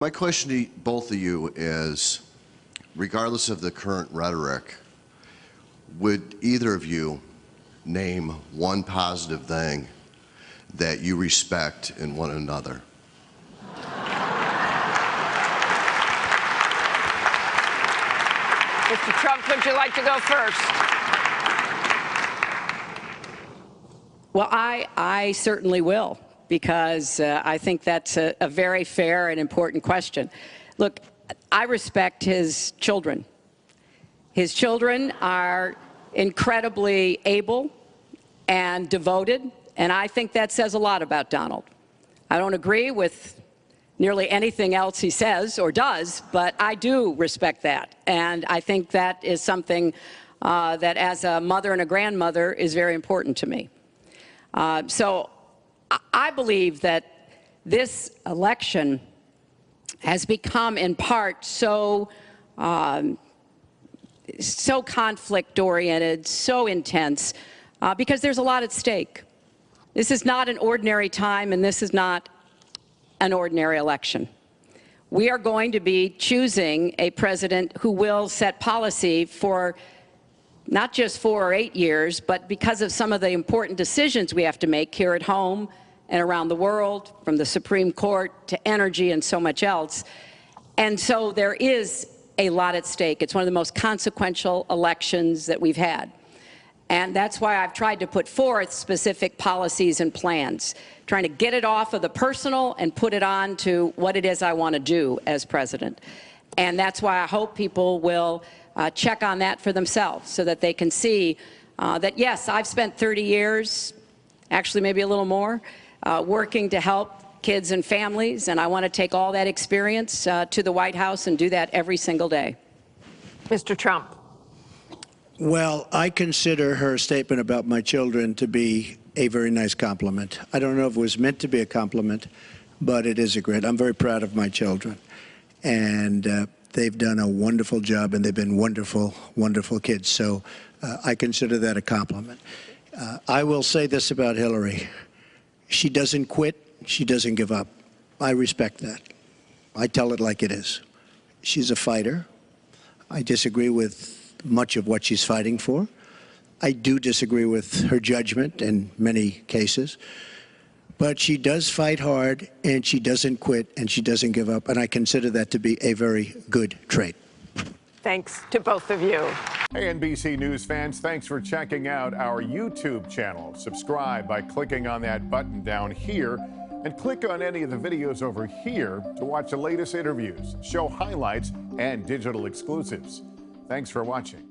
My question to both of you is, regardless of the current rhetoric, would either of you name one positive thing that you respect in one another? Mr. Trump, would you like to go first? Well, I certainly will, because I think that's a very fair and important question. Look, I respect his children. His children are incredibly able and devoted, and I think that says a lot about Donald. I don't agree with nearly anything else he says or does, but I do respect that. And I think that is something that, as a mother and a grandmother, is very important to me. So I believe that this election has become, in part, so conflict-oriented, so intense, because there's a lot at stake. This is not an ordinary time, and this is not an ordinary election. We are going to be choosing a president who will set policy for not just 4 or 8 years, but because of some of the important decisions we have to make here at home and around the world, from the Supreme Court to energy and so much else. And so there is a lot at stake. It's one of the most consequential elections that we've had. And that's why I've tried to put forth specific policies and plans, trying to get it off of the personal and put it on to what it is I want to do as president. And that's why I hope people will check on that for themselves, so that they can see that, yes, I've spent 30 years, actually maybe a little more, working to help kids and families, and I want to take all that experience to the White House and do that every single day. Mr. Trump. Well, I consider her statement about my children to be a very nice compliment. I don't know if it was meant to be a compliment, but it is a great. I'm very proud of my children, and they've done a wonderful job, and they've been wonderful, wonderful kids. So I consider that a compliment. I will say this about Hillary. She doesn't quit. She doesn't give up. I respect that. I tell it like it is. She's a fighter. I disagree with much of what she's fighting for. I do disagree with her judgment in many cases. But she does fight hard, and she doesn't quit, and she doesn't give up. And I consider that to be a very good trait. Thanks to both of you. Hey, NBC News fans, thanks for checking out our YouTube channel. Subscribe by clicking on that button down here, and click on any of the videos over here to watch the latest interviews, show highlights, and digital exclusives. Thanks for watching.